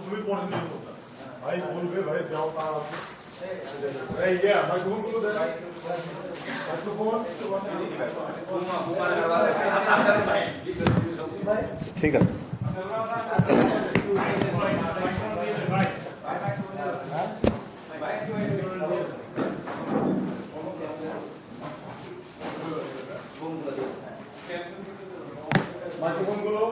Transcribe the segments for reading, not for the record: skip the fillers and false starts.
ছবি পরে ভাই বলবে ভাই যাও তার ঠিক আছে। মাইক্রোফোনগুলো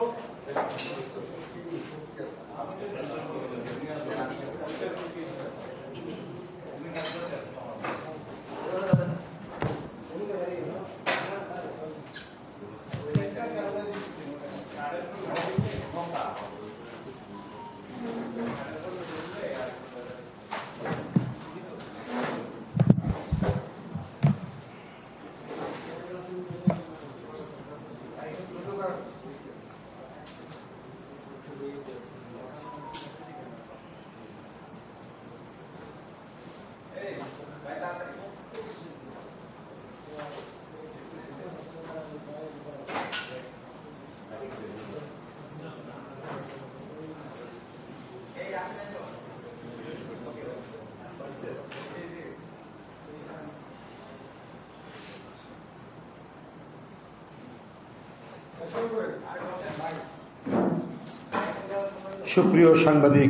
সুপ্রিয় সাংবাদিক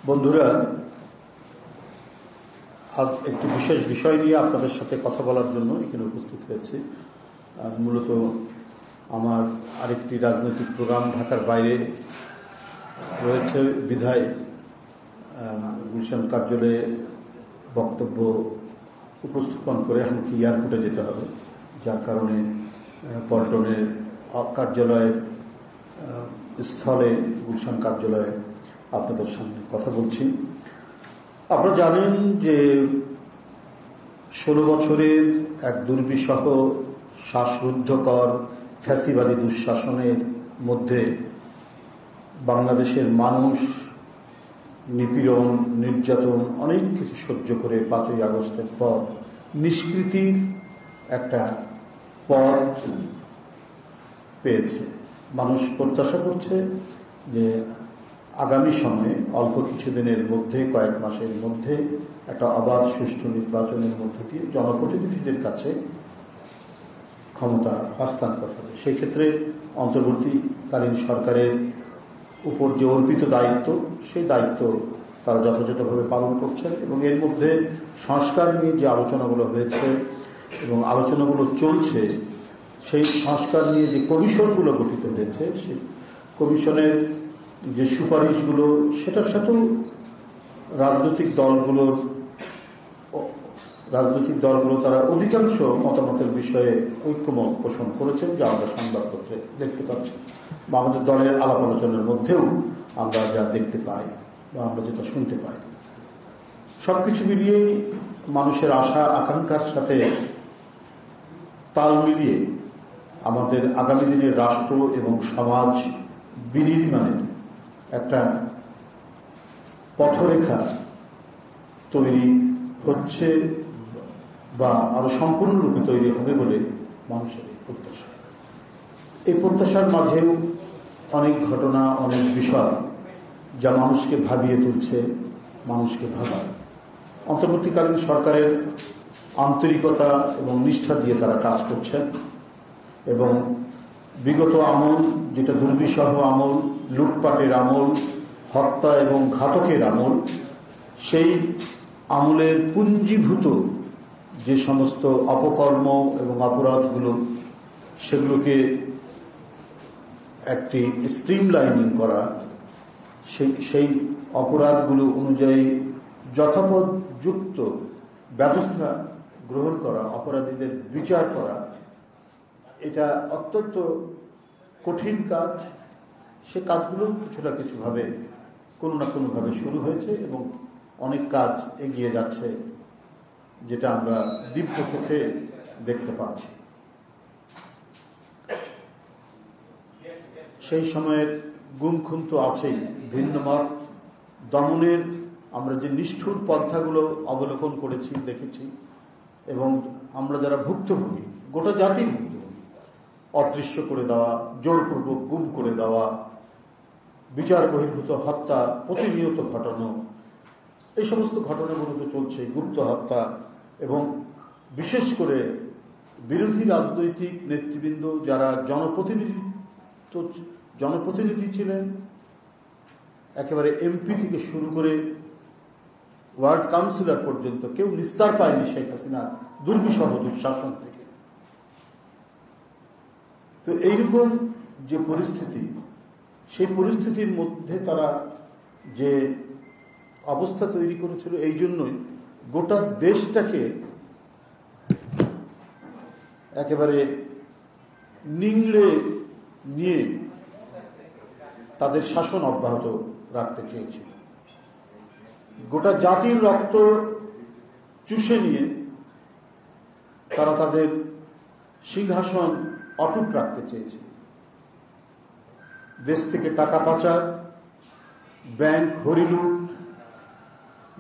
বন্ধুরা, আজ একটি বিশেষ বিষয় নিয়ে আপনাদের সাথে কথা বলার জন্য এখানে উপস্থিত হয়েছি। মূলত আমার আরেকটি রাজনৈতিক প্রোগ্রাম ঢাকার বাইরে রয়েছে বিধায় গুলশান কার্যালয়ে বক্তব্য উপস্থাপন করে আমাকে এয়ারপোর্টে যেতে হবে, যার কারণে পল্টনের কার্যালয়ের স্থলে গুলশান কার্যালয়ে আপনাদের সামনে কথা বলছি। আপনারা জানেন যে 16 বছরের এক দুর্বিষহ শ্বাসরুদ্ধকর ফ্যাসিবাদী দুঃশাসনের মধ্যে বাংলাদেশের মানুষ নিপীড়ন, নির্যাতন, অনেক কিছু সহ্য করে 5ই আগস্টের পর নিষ্কৃতির একটা পথ পেয়েছে। মানুষ প্রত্যাশা করছে যে আগামী সময়ে অল্প কিছুদিনের মধ্যে, কয়েক মাসের মধ্যে একটা অবাধ সুষ্ঠু নির্বাচনের মধ্যে দিয়ে জনপ্রতিনিধিদের কাছে ক্ষমতা হস্তান্তর হবে। সেই ক্ষেত্রে অন্তর্বর্তীকালীন সরকারের উপর যে অর্পিত দায়িত্ব, সেই দায়িত্ব তারা যথাযথভাবে পালন করছেন এবং এর মধ্যে সংস্কার নিয়ে যে আলোচনাগুলো হয়েছে এবং আলোচনাগুলো চলছে, সেই সংস্কার নিয়ে যে কমিশনগুলো গঠিত হয়েছে, সেই কমিশনের যে সুপারিশগুলো, সেটার সাথেও রাজনৈতিক দলগুলো তারা অধিকাংশ মতামতের বিষয়ে ঐক্যমত পোষণ করেছেন, যা আমরা সংবাদপত্রে দেখতে পাচ্ছি বা আমাদের দলের আলাপ আলোচনার মধ্যেও আমরা যা দেখতে পাই বা আমরা যেটা শুনতে পাই। সবকিছু মিলিয়েই মানুষের আশা আকাঙ্ক্ষার সাথে তাল মিলিয়ে আমাদের আগামী দিনের রাষ্ট্র এবং সমাজ বিনির্মাণের একটা পথরেখা তৈরি হচ্ছে বা আরো সম্পূর্ণরূপে তৈরি হবে বলে মানুষের প্রত্যাশা। এই প্রত্যাশার মাঝেও অনেক ঘটনা, অনেক বিষয় যা মানুষকে ভাবিয়ে তুলছে, মানুষকে ভাবায়। অন্তর্বর্তীকালীন সরকারের আন্তরিকতা এবং নিষ্ঠা দিয়ে তারা কাজ করছেন এবং বিগত আমল, যেটা দুর্বিষহ আমল, লুটপাটের আমল, হত্যা এবং ঘাতকের আমল, সেই আমলের পুঞ্জীভূত যে সমস্ত অপকর্ম এবং অপরাধগুলো, সেগুলোকে একটি স্ট্রিমলাইনিং করা, সেই অপরাধগুলো অনুযায়ী যথাযথযুক্ত ব্যবস্থা গ্রহণ করা, অপরাধীদের বিচার করা, এটা অত্যন্ত কঠিন কাজ। সে কাজগুলো কিছুটা কিছুভাবে কোনো না কোনোভাবে শুরু হয়েছে এবং অনেক কাজ এগিয়ে যাচ্ছে, যেটা আমরা দীপ্ত চোখে দেখতে পাচ্ছি। সেই সময়ের গুম খুন তো আছেই। ভিন্ন মত দমনের আমরা যে নিষ্ঠুর পন্থাগুলো অবলোকন করেছি, দেখেছি, এবং আমরা যারা ভুক্তভোগী, গোটা জাতি ভুক্তভোগী, অদৃশ্য করে দেওয়া, জোরপূর্বক গুম করে দেওয়া, বিচার বহির্ভূত হত্যা প্রতিনিয়ত ঘটানো, এই সমস্ত ঘটনাগুলো তো চলছে। গুপ্ত হত্যা, এবং বিশেষ করে বিরোধী রাজনৈতিক নেতৃবৃন্দ যারা জনপ্রতিনিধি ছিলেন, একেবারে এমপি থেকে শুরু করে ওয়ার্ড কাউন্সিলর পর্যন্ত কেউ নিস্তার পায়নি শেখ হাসিনার দুর্বিষহ দুঃশাসন থেকে। তো এইরকম যে পরিস্থিতি, সেই পরিস্থিতির মধ্যে তারা যে অবস্থা তৈরি করেছিল, এই জন্যই গোটা দেশটাকে একেবারে নিংড়ে নিয়ে তাদের শাসন অব্যাহত রাখতে চেয়েছিল। গোটা জাতির রক্ত চুষে নিয়ে তারা তাদের সিংহাসন অটুট রাখতে চেয়েছিল। দেশ থেকে টাকা পাচার, ব্যাংক হরিলুট,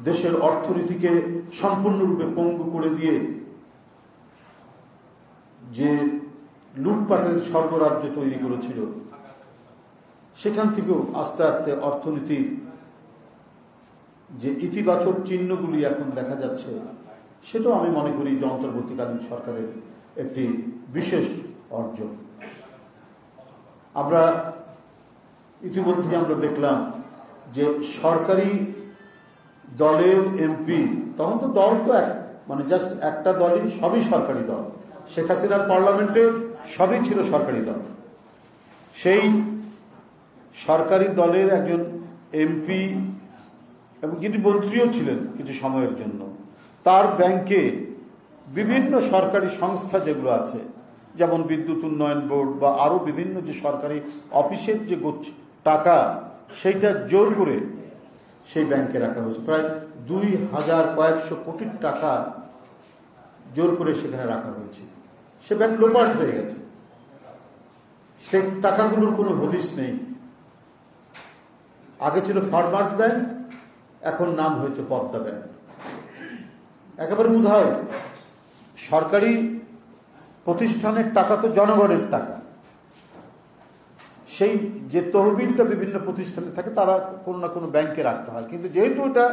দেশের অর্থনীতিকে সম্পূর্ণরূপে পঙ্গু করে দিয়ে যে লুটপাটের স্বর্গরাজ্য তৈরি করেছিল, সেখান থেকেও আস্তে আস্তে অর্থনীতির যে ইতিবাচক চিহ্নগুলি এখন দেখা যাচ্ছে, সেটাও আমি মনে করি যে অন্তর্বর্তীকালীন সরকারের একটি বিশেষ অর্জন। আমরা ইতিমধ্যে আমরা দেখলাম যে সরকারি দলের এমপি, তখন তো দল তো জাস্ট একটা দলই, সবই সরকারি দল। শেখ হাসিনার পার্লামেন্টে সবই ছিল সরকারি দল। সেই সরকারি দলের একজন এমপি, এবং যিনি মন্ত্রীও ছিলেন কিছু সময়ের জন্য, তার ব্যাংকে বিভিন্ন সরকারি সংস্থা যেগুলো আছে, যেমন বিদ্যুৎ উন্নয়ন বোর্ড বা আরো বিভিন্ন যে সরকারি অফিসের যে টাকা, সেইটা জোর করে সেই ব্যাংকে রাখা হয়েছে। প্রায় 2,100 কোটি টাকা জোর করে সেখানে রাখা হয়েছে। সে ব্যাংক লোপাট হয়ে গেছে, সে টাকাগুলোর কোনো হদিস নেই। আগে ছিল ফার্মার্স ব্যাংক, এখন নাম হয়েছে পদ্মা ব্যাংক। একেবারে উদাহরণ, সরকারি প্রতিষ্ঠানের টাকা তো জনগণের টাকা, সেই যে তহবিলটা বিভিন্ন প্রতিষ্ঠানে থাকে তারা কোনো না কোনো ব্যাংকে রাখতে হয়, কিন্তু যেহেতু এটা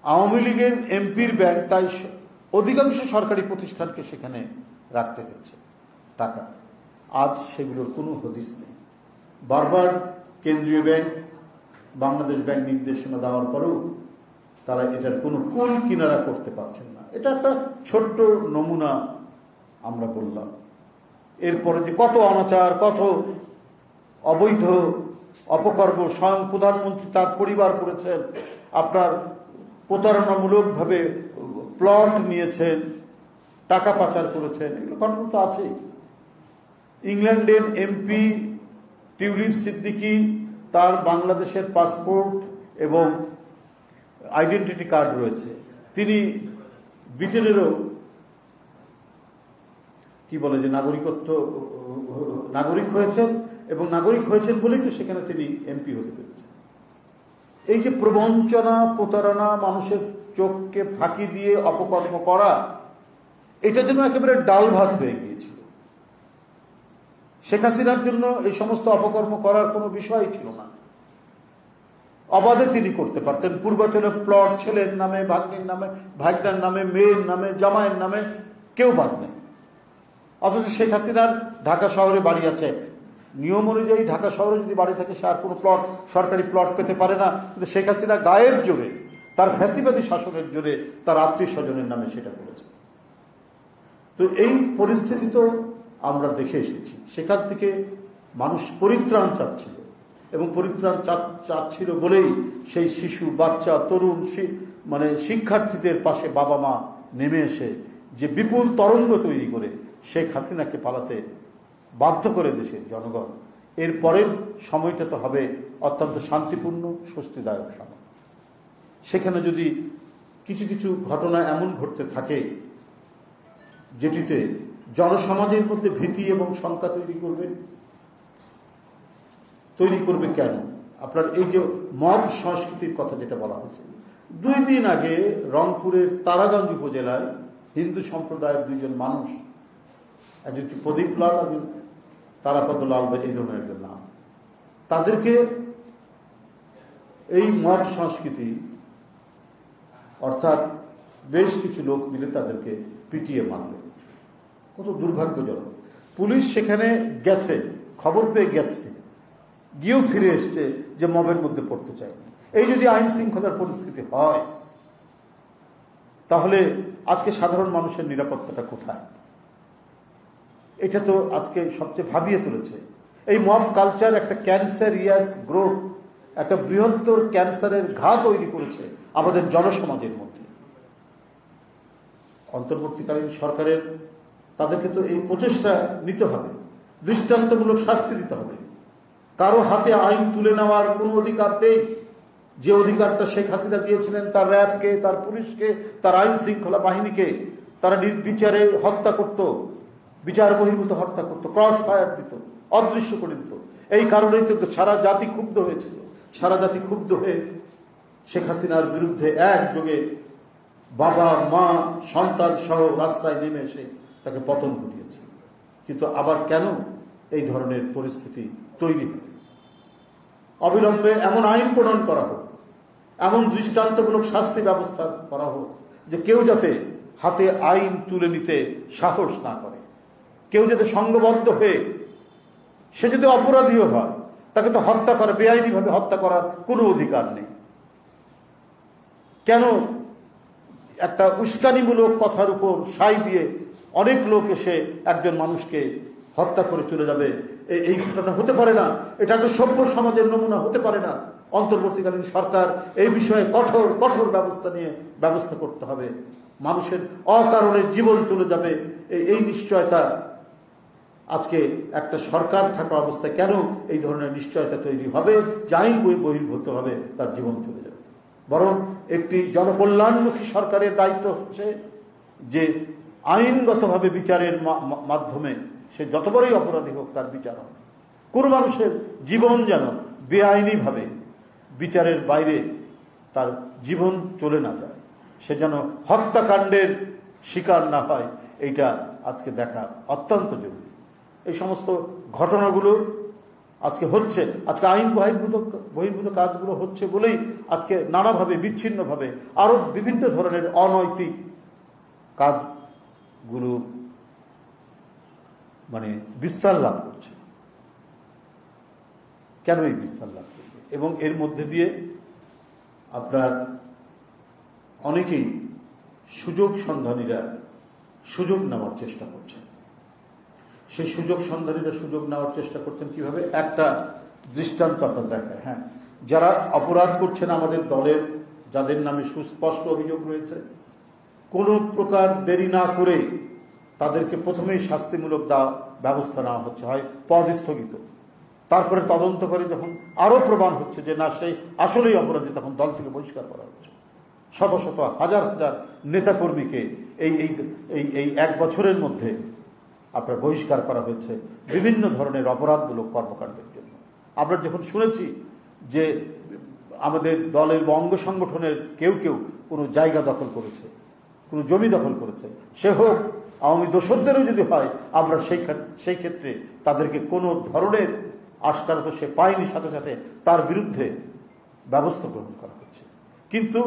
আওয়ামী লীগের এমপির ব্যাংক, তাই অধিকাংশ সরকারি প্রতিষ্ঠানকে সেখানে রাখতে হয়েছে টাকা। আজ সেগুলোর কোনো হদিস নেই। বারবার কেন্দ্রীয় ব্যাংক, বাংলাদেশ ব্যাংক নির্দেশনা দেওয়ার পরেও তারা এটার কোনো কুল কিনারা করতে পারছেন না। এটা একটা ছোট্ট নমুনা আমরা বললাম। এরপরে যে কত অনাচার, কত অবৈধ অপকর্ম স্বয়ং প্রধানমন্ত্রী তার পরিবার করেছেন, আপনার প্রতারণামূলকভাবে প্লট নিয়েছেন, টাকা পাচার করেছেন, এগুলো ঘটনা তো আছেই। ইংল্যান্ডের এমপি টিউলিপ সিদ্দিকী, তার বাংলাদেশের পাসপোর্ট এবং আইডেন্টিটি কার্ড রয়েছে। তিনি ব্রিটেনেরও কি বলে যে নাগরিক হয়েছেন, এবং নাগরিক হয়েছেন বলেই তো সেখানে তিনি এমপি হতে পেরেছেন। এই যে প্রবঞ্চনা, প্রতারণা, মানুষের চোখকে ফাঁকি দিয়ে অপকর্ম করা, এটা যেন একেবারে ডাল ভাত হয়ে গিয়েছিল। শেখ হাসিনার জন্য এই সমস্ত অপকর্ম করার কোনো বিষয় ছিল না। অবাধে তিনি করতে পারতেন। পূর্বাচলে প্লট ছেলের নামে, ভাগ্নের নামে, ভাগ্নার নামে, মেয়ের নামে, জামাইয়ের নামে, কেউ বাদ নেই। অথচ শেখ হাসিনার ঢাকা শহরে বাড়ি আছে। নিয়ম অনুযায়ী ঢাকা শহরে যদি বাড়ি থাকে, সে আর কোনো সরকারি প্লট পেতে পারে না। কিন্তু শেখ হাসিনা গায়ের জোরে তার ফ্যাসিবাদী শাসনের জোরে তার আত্মীয় স্বজনের নামে সেটা করেছে। তো এই পরিস্থিতি তো আমরা দেখে এসেছি। সেখান থেকে মানুষ পরিত্রাণ চাচ্ছিল, এবং পরিত্রাণ চাচ্ছিল বলেই সেই শিশু, বাচ্চা, তরুণ, মানে শিক্ষার্থীদের পাশে বাবা মা নেমে এসে যে বিপুল তরঙ্গ তৈরি করে শেখ হাসিনাকে পালাতে বাধ্য করে দেশের জনগণ, এর পরের সময়টা তো হবে অত্যন্ত শান্তিপূর্ণ, স্বস্তিদায়ক সময়। সেখানে যদি কিছু কিছু ঘটনা এমন ঘটতে থাকে যেটিতে জনসমাজের মধ্যে ভীতি এবং শঙ্কা তৈরি করবে কেন? আপনার এই যে মব সংস্কৃতির কথা যেটা বলা হয়েছে, 2 দিন আগে রংপুরের তারাগঞ্জ উপজেলায় হিন্দু সম্প্রদায়ের 2 জন মানুষ, একজন প্রদীপ লাল, একজন তারাপদ লাল, বা এই ধরনের একজন নাম, তাদেরকে এই মব সংস্কৃতি অর্থাৎ বেশ কিছু লোক মিলে তাদেরকে পিটিয়ে মারল। কত দুর্ভাগ্যজনক। পুলিশ সেখানে গেছে, খবর পেয়ে গেছে, গিয়েও ফিরে এসছে যে মবের মধ্যে পড়তে চায়নি। এই যদি আইন শৃঙ্খলার পরিস্থিতি হয়, তাহলে আজকে সাধারণ মানুষের নিরাপত্তাটা কোথায়? এটা তো আজকে সবচেয়ে ভাবিয়ে তুলেছে। এই মব কালচার একটা ক্যান্সারিয়াস গ্রোথ, একটা বৃহত্তর ক্যান্সারের ঘা তৈরি করেছে আমাদের জনসমাজের মধ্যে। অন্তর্বর্তীকালীন সরকারের তাদেরকে তো এই প্রচেষ্টা নিতে হবে, দৃষ্টান্তমূলক শাস্তি দিতে হবে। কারো হাতে আইন তুলে নেওয়ার কোনো অধিকার নেই। যে অধিকারটা শেখ হাসিনা দিয়েছিলেন তার র্যাবকে, তার পুলিশকে, তার আইন শৃঙ্খলা বাহিনীকে, তারা নির্বিচারে হত্যা করত, বিচার বহির্ভূত হত্যা করত, ক্রস ফায়ার দিত, অদৃশ্য করে দিত। এই কারণেই তো সারা জাতি ক্ষুব্ধ হয়েছিল। সারা জাতি ক্ষুব্ধ হয়ে শেখ হাসিনার বিরুদ্ধে একযোগে বাবা, মা, সন্তান সহ রাস্তায় নেমে এসে তাকে পতন ঘটিয়েছে। কিন্তু আবার কেন এই ধরনের পরিস্থিতি তৈরি হবে? অবিলম্বে এমন আইন প্রণয়ন করা হোক, এমন দৃষ্টান্তমূলক শাস্তি ব্যবস্থা করা হোক যে কেউ যাতে হাতে আইন তুলে নিতে সাহস না করে, কেউ যাতে সংঘবদ্ধ হয়ে, সে যদি অপরাধীও হয়, তাকে তো হত্যা করা, বেআইনিভাবে হত্যা করার কোনো অধিকার নেই। কেন একটা উস্কানিমূলক কথার উপর সাই দিয়ে অনেক লোক এসে একজন মানুষকে হত্যা করে চলে যাবে? এই ঘটনা হতে পারে না। এটা তো সভ্য সমাজের নমুনা হতে পারে না। অন্তর্বর্তীকালীন সরকার এই বিষয়ে কঠোর কঠোর ব্যবস্থা করতে হবে। মানুষের অকারণে জীবন চলে যাবে, এই নিশ্চয়তা আজকে একটা সরকার থাকা অবস্থায় কেন এই ধরনের নিশ্চয়তা তৈরি হবে যে আইন বহির্ভূত হবে তার জীবন চলে যাবে? বরং একটি জনকল্যাণমুখী সরকারের দায়িত্ব হচ্ছে যে আইনগতভাবে বিচারের মাধ্যমে সে যত বড়ই অপরাধী হোক তার বিচার হবে। কোন মানুষের জীবন যেন বেআইনিভাবে বিচারের বাইরে তার জীবন চলে না যায়, সে যেন হত্যাকাণ্ডের শিকার না হয়, এইটা আজকে দেখা অত্যন্ত জরুরি। এই সমস্ত ঘটনাগুলো আজকে হচ্ছে, আজকে আইন বহির্ভূত কাজগুলো হচ্ছে বলেই আজকে নানাভাবে বিচ্ছিন্নভাবে আরো বিভিন্ন ধরনের অনৈতিক কাজগুলো মানে বিস্তার লাভ করছে। কেন এই বিস্তার লাভ করবে? এবং এর মধ্যে দিয়ে আপনার অনেকেই সুযোগ সন্ধানীরা সুযোগ নেওয়ার চেষ্টা করছেন। সেই সুযোগ সন্ধানীরা সুযোগ নেওয়ার চেষ্টা করছেন কিভাবে? একটা দৃষ্টান্ত আপনার দেখায়। হ্যাঁ, যারা অপরাধ করছেন আমাদের দলের, যাদের নামে সুস্পষ্ট অভিযোগ রয়েছে, কোন প্রকার দেরি না করে তাদেরকে প্রথমেই শাস্তিমূলক ব্যবস্থা নেওয়া হচ্ছে, হয় পদ স্থগিত, তারপরে তদন্ত করে যখন আরো প্রমাণ হচ্ছে যে না সেই আসলেই অপরাধী, তখন দল থেকে বহিষ্কার করা হচ্ছে। শত শত হাজার হাজার নেতাকর্মীকে এই 1 বছরের মধ্যে আপনার বহিষ্কার করা হয়েছে বিভিন্ন ধরনের অপরাধমূলক কর্মকাণ্ডের জন্য। আমরা যখন শুনেছি যে আমাদের দলের বা অঙ্গ সংগঠনের কেউ কোনো জায়গা দখল করেছে, কোনো জমি দখল করেছে, সে হোক আওয়ামী দোসরদেরও যদি হয়, আমরা সেই ক্ষেত্রে তাদেরকে কোনো ধরনের আশকারা তো সে পায়নি, সাথে সাথে তার বিরুদ্ধে ব্যবস্থা গ্রহণ করা হচ্ছে। কিন্তু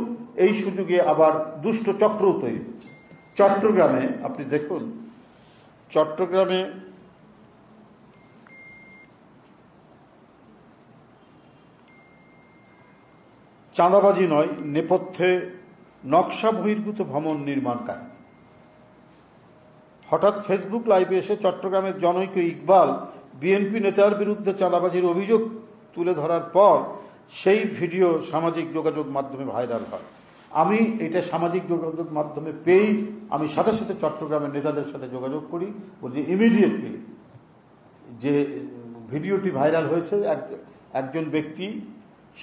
এই সুযোগে আবার দুষ্ট চক্রও তৈরি হচ্ছে। চট্টগ্রামে আপনি দেখুন, চট্টগ্রামে চাঁদাবাজি নয়, নেপথ্যে নকশা বহির্ভূত ভবন নির্মাণ কাহিনী। হঠাৎ ফেসবুক লাইভে এসে চট্টগ্রামের জনৈক ইকবাল বিএনপি নেতার বিরুদ্ধে চাঁদাবাজির অভিযোগ তুলে ধরার পর সেই ভিডিও সামাজিক যোগাযোগ মাধ্যমে ভাইরাল হয়। আমি এটা সামাজিক যোগাযোগ মাধ্যমে পেয়েই আমি সাথে সাথে চট্টগ্রামের নেতাদের সাথে যোগাযোগ করি, বলছি ইমিডিয়েটলি যে ভিডিওটি ভাইরাল হয়েছে, একজন ব্যক্তি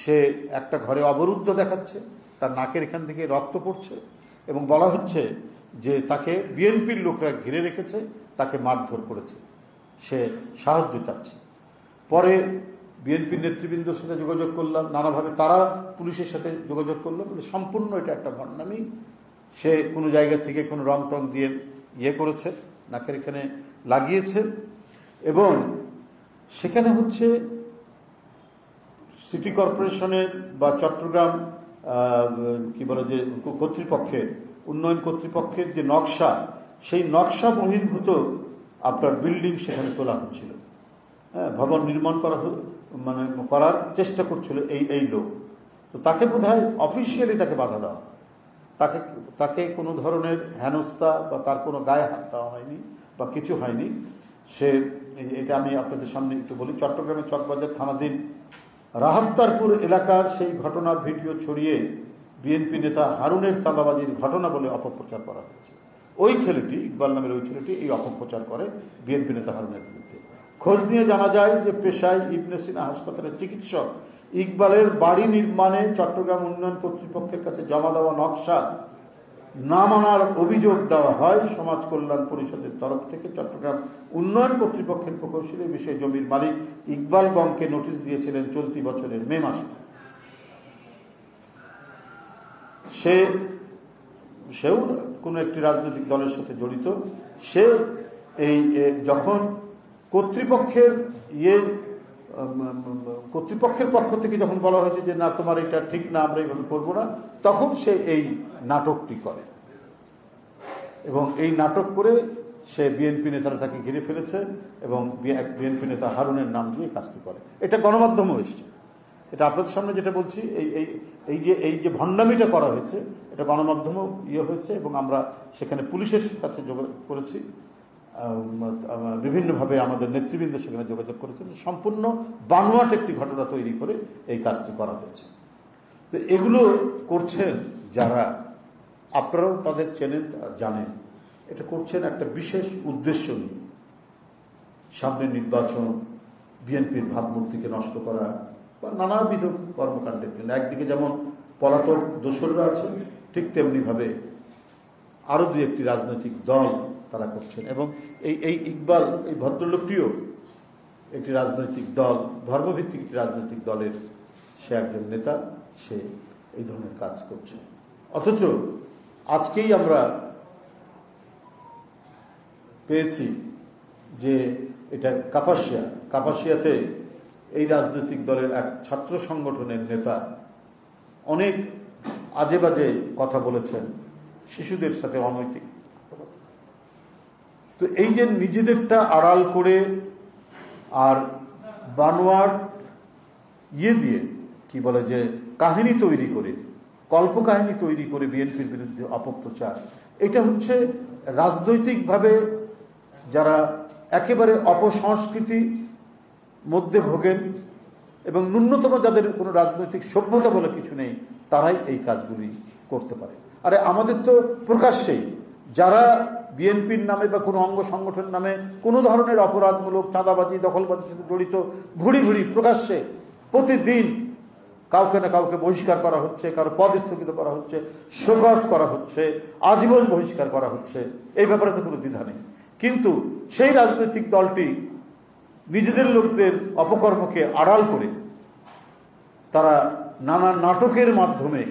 সে একটা ঘরে অবরুদ্ধ দেখাচ্ছে, তার নাকের এখান থেকে রক্ত পড়ছে এবং বলা হচ্ছে যে তাকে বিএনপির লোকরা ঘিরে রেখেছে, তাকে মারধর করেছে, সে সাহায্য চাচ্ছে। পরে বিএনপির নেতৃবৃন্দের সাথে যোগাযোগ করলাম, নানাভাবে তারা পুলিশের সাথে যোগাযোগ করলো, বলে সম্পূর্ণ এটা একটা ভণ্ডামি, সে কোনো জায়গা থেকে কোনো রং টং দিয়ে করেছে, নাকের এখানে লাগিয়েছে। এবং সেখানে হচ্ছে সিটি কর্পোরেশনের বা চট্টগ্রাম কি বলে যে কর্তৃপক্ষের, উন্নয়ন কর্তৃপক্ষের যে নকশা, সেই নকশা বহির্ভূত আপনার বিল্ডিং সেখানে তোলা হচ্ছিল, হ্যাঁ, ভবন নির্মাণ করার চেষ্টা করছিল এই লোক। তো তাকে বোধহয় অফিসিয়ালি তাকে বাধা দেওয়া, তাকে কোনো ধরনের হেনস্থা বা তার কোনো গায়ে হাত দেওয়া হয়নি বা কিছু হয়নি। সে, এটা আমি আপনাদের সামনে একটু বলি, চট্টগ্রামের চকবাজার থানাধীন রাহাত্তারপুর এলাকার সেই ঘটনার ভিডিও ছড়িয়ে বিএনপি নেতা হারুনের চাঁদাবাজির ঘটনা বলে অপপ্রচার করা হয়েছে। ওই ছেলেটি, ইকবাল নামের ওই ছেলেটি এই অপপ্রচার করে বিএনপি নেতা হারুনের বিরুদ্ধে। খোঁজ নিয়ে জানা যায় যে পেশায় ইবনে সিনা হাসপাতালের চিকিৎসক ইকবালের বাড়ি নির্মাণে চট্টগ্রাম উন্নয়ন কর্তৃপক্ষের কাছে জমা দেওয়া নকশা না মানার অভিযোগ দেওয়া হয় সমাজ কল্যাণ পরিষদের তরফ থেকে। চট্টগ্রাম উন্নয়ন কর্তৃপক্ষের প্রকৌশলী বিষয়ে জমির মালিক ইকবাল গংকে নোটিশ দিয়েছিলেন চলতি বছরের মে মাসে। সেও কোনো একটি রাজনৈতিক দলের সাথে জড়িত। সে এই যখন কর্তৃপক্ষের পক্ষ থেকে যখন বলা হয়েছে যে না, তোমার এটা ঠিক না, আমরা এইভাবে করবো না, তখন সে এই নাটকটি করে এবং এই নাটক করে সে বিএনপি নেতারা তাকে ঘিরে ফেলেছে এবং বিএনপি নেতা হারুনের নাম দিয়ে কাজটি করে। এটা গণমাধ্যমে এসছে, এটা আপনাদের সামনে যেটা বলছি, এই যে ভণ্ডামিটা করা হয়েছে, এটা গণমাধ্যমেও হয়েছে এবং আমরা সেখানে পুলিশের কাছে যোগাযোগ করেছি, বিভিন্নভাবে আমাদের নেতৃবৃন্দ সেখানে যোগাযোগ করেছেন। সম্পূর্ণ বানোয়াট একটি ঘটনা তৈরি করে এই কাজটি করা হয়েছে। তো এগুলো করছেন যারা, আপনারাও তাদের চেনেন, জানেন, এটা করছেন একটা বিশেষ উদ্দেশ্য নিয়ে। সামনে নির্বাচন, বিএনপির ভাবমূর্তিকে নষ্ট করা বা নানাবিধ কর্মকাণ্ডের জন্য। একদিকে যেমন পলাতক দোসররা আছে, ঠিক তেমনি ভাবে আরো দুই একটি রাজনৈতিক দল তারা করছেন। এবং এই ইকবাল, এই ভদ্রলোকটিও একটি রাজনৈতিক দল, ধর্মভিত্তিক একটি রাজনৈতিক দলের সে একজন নেতা, সে এই ধরনের কাজ করছে। অথচ আজকেই আমরা পেয়েছি যে এটা কাপাসিয়াতে এই রাজনৈতিক দলের এক ছাত্র সংগঠনের নেতা অনেক আজে বাজে কথা বলেছেন শিশুদের সাথে অনৈতিক। তো এই যে নিজেদেরটা আড়াল করে আর বানোয়ার দিয়ে কি বলে যে কাহিনী তৈরি করে, কল্পকাহিনী তৈরি করে বিএনপির বিরুদ্ধে অপপ্রচার, এটা হচ্ছে রাজনৈতিকভাবে যারা একেবারে অপসংস্কৃতি মধ্যে ভোগেন এবং ন্যূনতম যাদের কোনো রাজনৈতিক সভ্যতা বলে কিছু নেই, তারাই এই কাজগুলি করতে পারে। আরে আমাদের তো প্রকাশ্যেই যারা বিএনপির নামে বা কোনো অঙ্গ সংগঠনের নামে কোনো ধরনের অপরাধমূলক চাঁদাবাজি, দখলবাজির সাথে জড়িত, ঘুরি প্রকাশ্যে প্রতিদিন কাউকে না কাউকে বহিষ্কার করা হচ্ছে, কারো পদ স্থগিত করা হচ্ছে, শোকজ করা হচ্ছে, আজীবন বহিষ্কার করা হচ্ছে। এই ব্যাপারে তো কোনো দ্বিধা নেই। কিন্তু সেই রাজনৈতিক দলটি নিজেদের লোকদের অপকর্মকে আড়াল করে তারা নানা নাটকের মাধ্যমে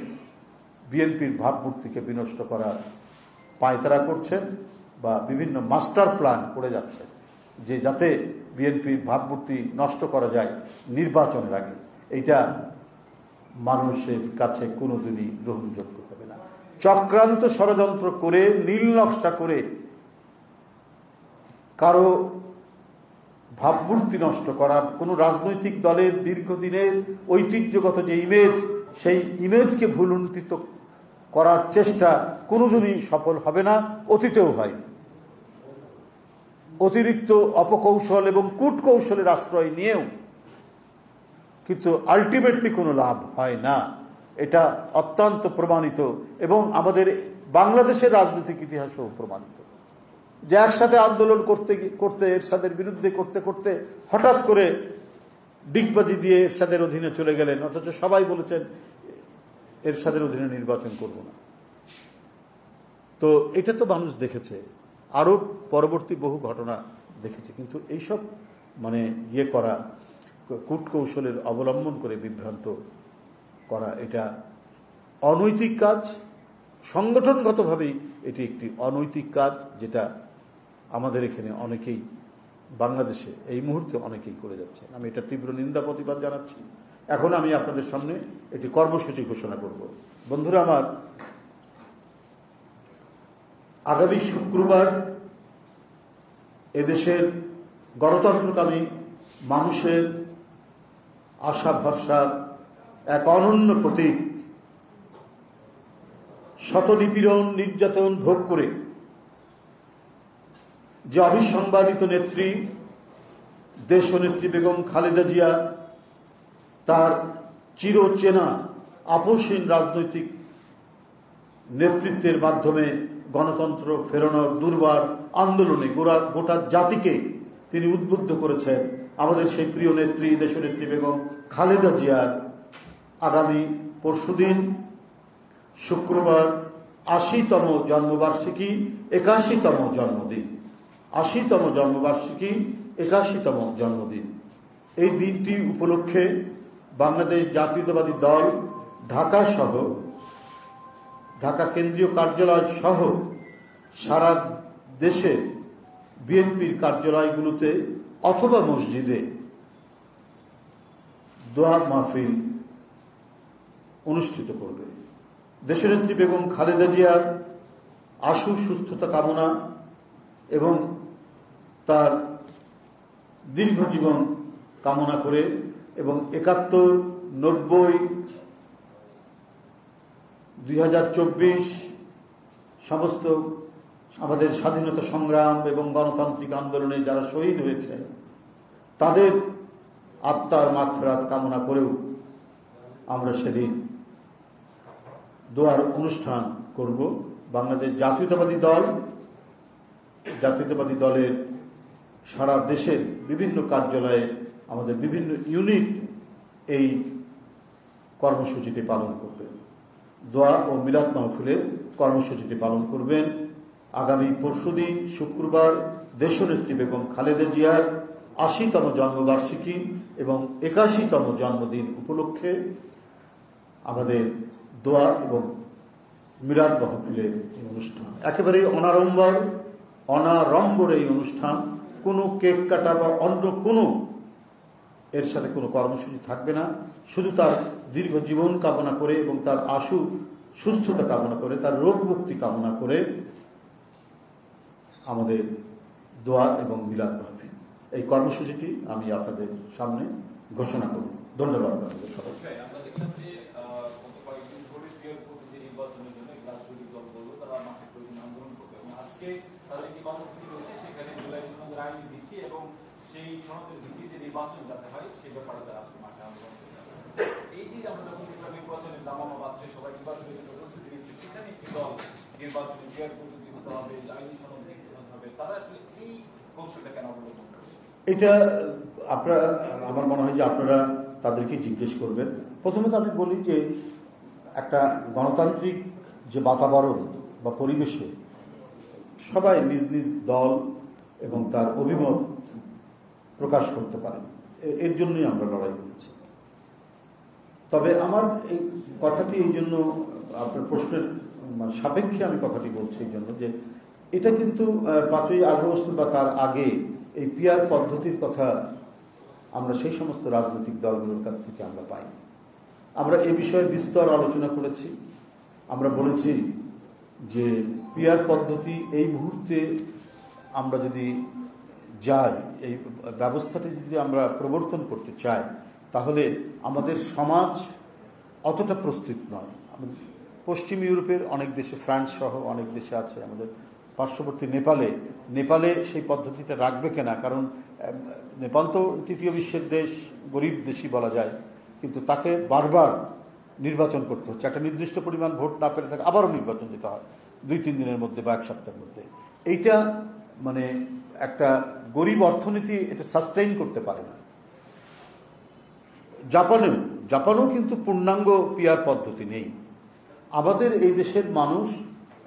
বিএনপির ভাবমূর্তিকে বিনষ্ট করার পায়তারা করছেন বা বিভিন্ন মাস্টার প্ল্যান করে যাচ্ছেন যে যাতে বিএনপির ভাবমূর্তি নষ্ট করা যায় নির্বাচনের আগে। এইটা মানুষের কাছে কোনোদিনই গ্রহণযোগ্য হবে না। চক্রান্ত ষড়যন্ত্র করে, নীল নকশা করে কারো ভাবমূর্তি নষ্ট করা, কোনো রাজনৈতিক দলের দীর্ঘদিনের ঐতিহ্যগত যে ইমেজ সেই ইমেজকে ভুলুন্ঠিত করার চেষ্টা কোনোদিনই সফল হবে না, অতীতেও হয়নি। অতিরিক্ত অপকৌশল এবং কূটকৌশলের আশ্রয় নিয়েও কিন্তু আলটিমেটলি কোনো লাভ হয় না। এটা অত্যন্ত প্রমাণিত এবং আমাদের বাংলাদেশের রাজনৈতিক ইতিহাসেও প্রমাণিত যে একসাথে আন্দোলন করতে করতে এরশাদের বিরুদ্ধে করতে করতে হঠাৎ করে ডিগবাজি দিয়ে এরশাদের অধীনে চলে গেলেন, অথচ সবাই বলেছেন এরশাদের অধীনে নির্বাচন করব না। তো এটা তো মানুষ দেখেছে, আরো পরবর্তী বহু ঘটনা দেখেছে। কিন্তু এইসব করা, কূটকৌশলের অবলম্বন করে বিভ্রান্ত করা, এটা অনৈতিক কাজ। সংগঠনগতভাবেই এটি একটি অনৈতিক কাজ, যেটা আমাদের এখানে অনেকেই, বাংলাদেশে এই মুহূর্তে অনেকেই করে যাচ্ছে। আমি এটা তীব্র নিন্দা প্রতিবাদ জানাচ্ছি। এখন আমি আপনাদের সামনে একটি কর্মসূচি ঘোষণা করব। বন্ধুরা আমার, আগামী শুক্রবার এদেশের গণতন্ত্রকামী মানুষের আশা ভরসার এক অনন্য প্রতীক, শত নিপীড়ন নির্যাতন ভোগ করে যে অবিসংবাদিত নেত্রী দেশনেত্রী বেগম খালেদা জিয়া তার চিরচেনা আপোষহীন রাজনৈতিক নেতৃত্বের মাধ্যমে গণতন্ত্র ফেরানোর দুর্বার আন্দোলনে গোটা জাতিকে তিনি উদ্বুদ্ধ করেছেন। আমাদের সেই প্রিয় নেত্রী দেশনেত্রী বেগম খালেদা জিয়ার আগামী পরশুদিন শুক্রবার ৮০তম জন্মবার্ষিকী, ৮১তম জন্মদিন, ৮০তম জন্মবার্ষিকী, ৮১তম জন্মদিন। এই দিনটি উপলক্ষে বাংলাদেশ জাতীয়তাবাদী দল ঢাকা কেন্দ্রীয় কার্যালয় সহ সারা দেশে বিএনপির কার্যালয়গুলোতে অথবা মসজিদে দোয়া মাহফিল অনুষ্ঠিত করবে। দেশনেত্রী বেগম খালেদা জিয়ার আশু সুস্থতা কামনা এবং তার দীর্ঘ জীবন কামনা করে এবং ৭১, ৯০, ২০২৪ সমস্ত আমাদের স্বাধীনতা সংগ্রাম এবং গণতান্ত্রিক আন্দোলনে যারা শহীদ হয়েছে তাদের আত্মার মাগফিরাত কামনা করেও আমরা সেদিন দোয়ার অনুষ্ঠান করব। বাংলাদেশ জাতীয়তাবাদী দলের সারা দেশের বিভিন্ন কার্যালয়ে আমাদের বিভিন্ন ইউনিট এই কর্মসূচিটি পালন করবে। দোয়া ও মিলাদ মাহফিলের কর্মসূচিটি পালন করবেন। আগামী পরশুদিন শুক্রবার দেশনেত্রী বেগম খালেদা জিয়ার ৮০তম জন্মবার্ষিকী এবং ৮১তম জন্মদিন উপলক্ষে আমাদের দোয়া এবং মিলাদ মাহফিলের এই অনুষ্ঠান একেবারেই অনাড়ম্বর এই অনুষ্ঠান। কোনো কেক কাটা বা অন্য কোনো এর সাথে কোনো কর্মসূচি থাকবে না। শুধু তার দীর্ঘ জীবন কামনা করে এবং তার আশু সুস্থতা কামনা করে, তার রোগ মুক্তি কামনা করে আমাদের দোয়া এবং মিলাদ মাহফিল এই কর্মসূচিটি আমি আপনাদের সামনে ঘোষণা করব। ধন্যবাদ আপনাদের সবাইকে। সেই সনদের ভিত্তিতে নির্বাচন যাতে হয় সেই ব্যাপারে তারা আজকে মাঠে আন্দোলন করতে হবে। এই যে আমরা যখন নির্বাচনের দামামা বাড়ছে, সবাই নির্বাচনের প্রস্তুতি নিচ্ছে, সেখানে একটি দল নির্বাচনে ক্রিয়ার পদ্ধতি হতে হবে, আইনি সনদ হতে হবে, তারা আসলে এই কৌশলটা কেন অবলম্বন করছে? এটা আপনারা, আমার মনে হয় যে আপনারা তাদেরকে জিজ্ঞেস করবেন। প্রথমত আমি বলি যে একটা গণতান্ত্রিক যে বাতাবরণ বা পরিবেশে সবাই নিজ নিজ দল এবং তার অভিমত প্রকাশ করতে পারেন, এর জন্যই আমরা লড়াই করেছি। তবে আমার এই কথাটি এই জন্য আপনার প্রশ্নের সাপেক্ষে আমি কথাটি বলছি এই জন্য যে এটা কিন্তু ৫ই আগস্ট বা তার আগে এই পিআর পদ্ধতির কথা আমরা সেই সমস্ত রাজনৈতিক দলগুলোর কাছ থেকে আমরা পাই। আমরা এ বিষয়ে বিস্তর আলোচনা করেছি। আমরা বলেছি যে পিআর পদ্ধতি এই মুহূর্তে আমরা যদি যাই, এই ব্যবস্থাটি যদি আমরা প্রবর্তন করতে চাই, তাহলে আমাদের সমাজ অতটা প্রস্তুত নয়। পশ্চিম ইউরোপের অনেক দেশে, ফ্রান্স সহ অনেক দেশে আছে, আমাদের পার্শ্ববর্তী নেপালে সেই পদ্ধতিটা রাখবে কিনা, কারণ নেপাল তো তৃতীয় বিশ্বের দেশ, গরিব দেশই বলা যায়, কিন্তু তাকে বারবার নির্বাচন করতে হচ্ছে, একটা নির্দিষ্ট পরিমাণ ভোট না পেলে তাকে আবারও নির্বাচন দিতে হয় 2-3 দিনের মধ্যে বা 1 সপ্তাহের মধ্যে। এইটা মানে একটা গরিব অর্থনীতি এটা সাস্টেইন করতে পারে না। জাপানেও কিন্তু পূর্ণাঙ্গ পিয়ার পদ্ধতি নেই। আমাদের এই দেশের মানুষ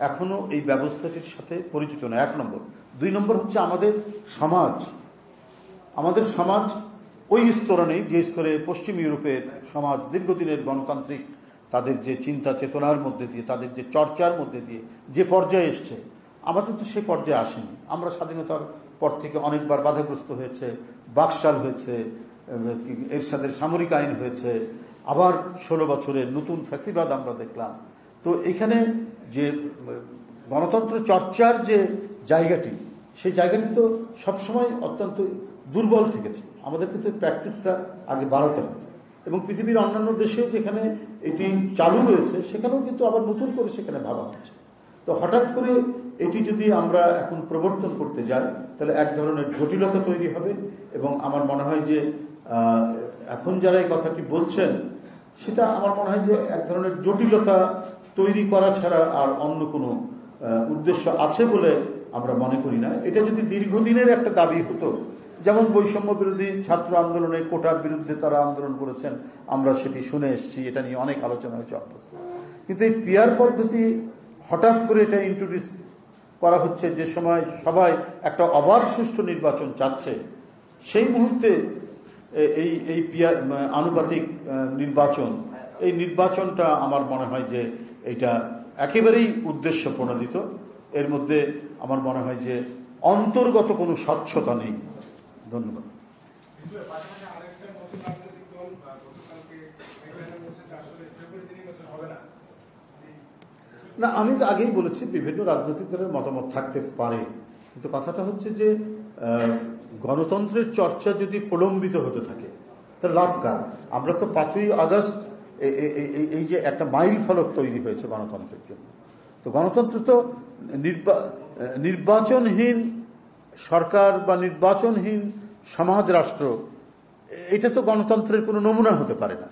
এখনো এই ব্যবস্থাটির সাথে পরিচিত না, 1 নম্বর। 2 নম্বর হচ্ছে আমাদের সমাজ ওই স্তরে নেই যে স্তরে পশ্চিম ইউরোপের সমাজ দীর্ঘদিনের গণতান্ত্রিক তাদের যে চিন্তা চেতনার মধ্যে দিয়ে, তাদের যে চর্চার মধ্যে দিয়ে যে পর্যায়ে এসছে, আমাদের তো সেই পর্যায়ে আসেনি। আমরা স্বাধীনতার পর থেকে অনেকবার বাধাগ্রস্ত হয়েছে, বাকশাল হয়েছে, এরশাদের সামরিক আইন হয়েছে, আবার 16 বছরের নতুন ফ্যাসিবাদ আমরা দেখলাম। তো এখানে যে গণতন্ত্র চর্চার যে জায়গাটি, সেই জায়গাটি তো সবসময় অত্যন্ত দুর্বল থেকেছে। আমাদের কিন্তু প্র্যাকটিসটা আগে বাড়াতে হবে, এবং পৃথিবীর অন্যান্য দেশেও যেখানে এটি চালু রয়েছে সেখানেও কিন্তু আবার নতুন করে সেখানে ভাবা হচ্ছে। তো হঠাৎ করে এটি যদি আমরা এখন প্রবর্তন করতে যাই তাহলে এক ধরনের জটিলতা তৈরি হবে, এবং আমার মনে হয় যে এখন যারা এই কথাটি বলছেন সেটা আমার মনে হয় যে এক ধরনের জটিলতা তৈরি করা ছাড়া আর অন্য কোনো উদ্দেশ্য আছে বলে আমরা মনে করি না। এটা যদি দীর্ঘদিনের একটা দাবি হতো, যেমন বৈষম্য বিরোধী ছাত্র আন্দোলনে কোটার বিরুদ্ধে তারা আন্দোলন করেছেন, আমরা সেটি শুনে এসেছি, এটা নিয়ে অনেক আলোচনা হয়েছে অভ্যস্ত। কিন্তু এই পিয়ার পদ্ধতি হঠাৎ করে এটা ইন্ট্রোডিউস করা হচ্ছে যে সময় সবাই একটা অবাধ সুষ্ঠু নির্বাচন চাচ্ছে, সেই মুহূর্তে এই পিয়ার আনুপাতিক এই নির্বাচনটা আমার মনে হয় যে এটা একেবারেই উদ্দেশ্য প্রণোদিত। এর মধ্যে আমার মনে হয় যে অন্তর্গত কোনো স্বচ্ছতা নেই। ধন্যবাদ। না, আমি তো আগেই বলেছি বিভিন্ন রাজনৈতিক দলের মতামত থাকতে পারে, কিন্তু কথাটা হচ্ছে যে গণতন্ত্রের চর্চা যদি প্রলম্বিত হতে থাকে তাহলে লাভ কার? আমরা তো 5ই আগস্ট এই যে একটা মাইল ফলক তৈরি হয়েছে গণতন্ত্রের জন্য, তো গণতন্ত্র তো নির্বাচনহীন সরকার বা নির্বাচনহীন সমাজ রাষ্ট্র, এটা তো গণতন্ত্রের কোনো নমুনা হতে পারে না।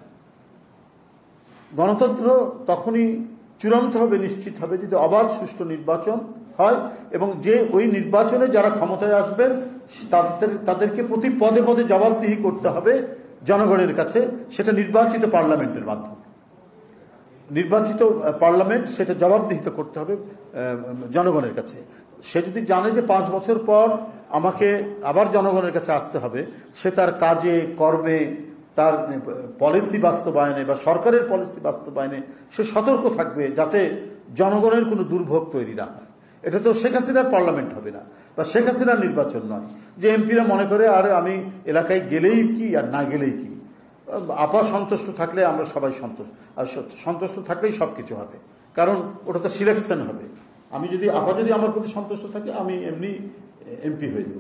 গণতন্ত্র তখনই চূড়ান্ত হবে, নিশ্চিত হবে যদি অবাধ সুষ্ঠু নির্বাচন হয়, এবং যে ওই নির্বাচনে যারা ক্ষমতায় আসবেন তাদেরকে প্রতি পদে পদে জবাবদিহি করতে হবে জনগণের কাছে, সেটা নির্বাচিত পার্লামেন্টের মাধ্যমে। নির্বাচিত পার্লামেন্ট সেটা জবাবদিহিত করতে হবে জনগণের কাছে। সে যদি জানে যে 5 বছর পর আমাকে আবার জনগণের কাছে আসতে হবে, সে তার কাজে কর্মে, তার পলিসি বাস্তবায়নে বা সরকারের পলিসি বাস্তবায়নে সে সতর্ক থাকবে যাতে জনগণের কোনো দুর্ভোগ তৈরি না হয়। এটা তো শেখ হাসিনার পার্লামেন্ট হবে না বা শেখ হাসিনার নির্বাচন নয় যে এমপিরা মনে করে আর আমি এলাকায় গেলেই কি আর না গেলেই কি, আপা সন্তুষ্ট থাকলে আমরা সবাই সন্তুষ্ট থাকলেই সব কিছু হবে, কারণ ওটা তো সিলেকশন হবে। যদি আমার প্রতি সন্তুষ্ট থাকে আমি এমনি এমপি হয়ে যাব।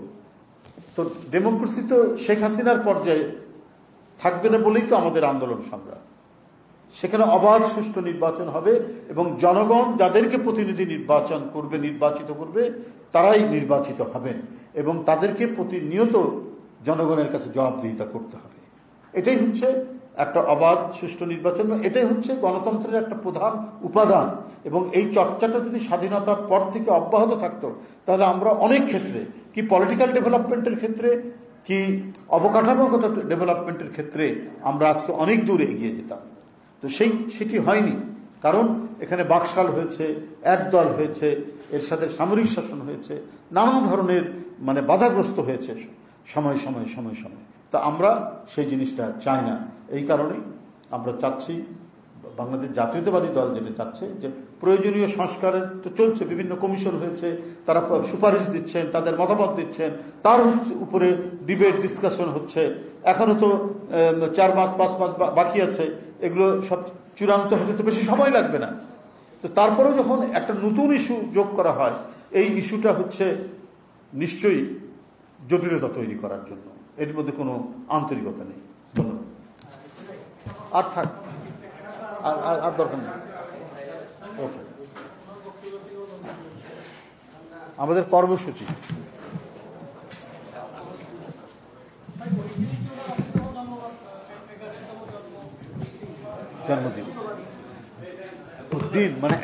তো ডেমোক্রেসি তো শেখ হাসিনার পর্যায়ে থাকবে না বলেই তো আমাদের আন্দোলন সংগ্রাম। সেখানে অবাধ সুষ্ঠু নির্বাচন হবে এবং জনগণ যাদেরকে প্রতিনিধি নির্বাচিত করবে তারাই নির্বাচিত হবেন, এবং তাদেরকে প্রতিনিয়ত জনগণের কাছে জবাবদিহিতা করতে হবে। এটাই হচ্ছে একটা অবাধ সুষ্ঠু নির্বাচন, এটাই হচ্ছে গণতন্ত্রের একটা প্রধান উপাদান। এবং এই চর্চাটা যদি স্বাধীনতার পর থেকে অব্যাহত থাকতো তাহলে আমরা অনেক ক্ষেত্রে, কি পলিটিক্যাল ডেভেলপমেন্টের ক্ষেত্রে, কি অবকাঠামোগত ডেভেলপমেন্টের ক্ষেত্রে আমরা আজকে অনেক দূর এগিয়ে যেতাম। তো সেটি হয়নি, কারণ এখানে বাকশাল হয়েছে, একদল হয়েছে, এর সাথে সামরিক শাসন হয়েছে, নানা ধরনের বাধাগ্রস্ত হয়েছে সময়। তা আমরা সেই জিনিসটা চাই না। এই কারণেই আমরা চাচ্ছি, বাংলাদেশ জাতীয়তাবাদী দল যেটা চাচ্ছে যে প্রয়োজনীয় সংস্কারের তো চলছে, বিভিন্ন কমিশন হয়েছে, তারা সুপারিশ দিচ্ছেন, তাদের মতামত দিচ্ছেন, তার উপরে ডিবেট ডিসকাশন হচ্ছে। এখনো তো 4 মাস 5 মাস বাকি আছে, এগুলো সব চূড়ান্ত হতে তো বেশি সময় লাগবে না। তো তারপরেও যখন একটা নতুন ইস্যু যোগ করা হয়, এই ইস্যুটা হচ্ছে নিশ্চয়ই জটিলতা তৈরি করার জন্য, এর মধ্যে কোনো আন্তরিকতা নেই। ধন্যবাদ। আর থাক আর দরকার নেই। ওকে, আমাদের কর্মসূচি জন্মদিন দিন মানে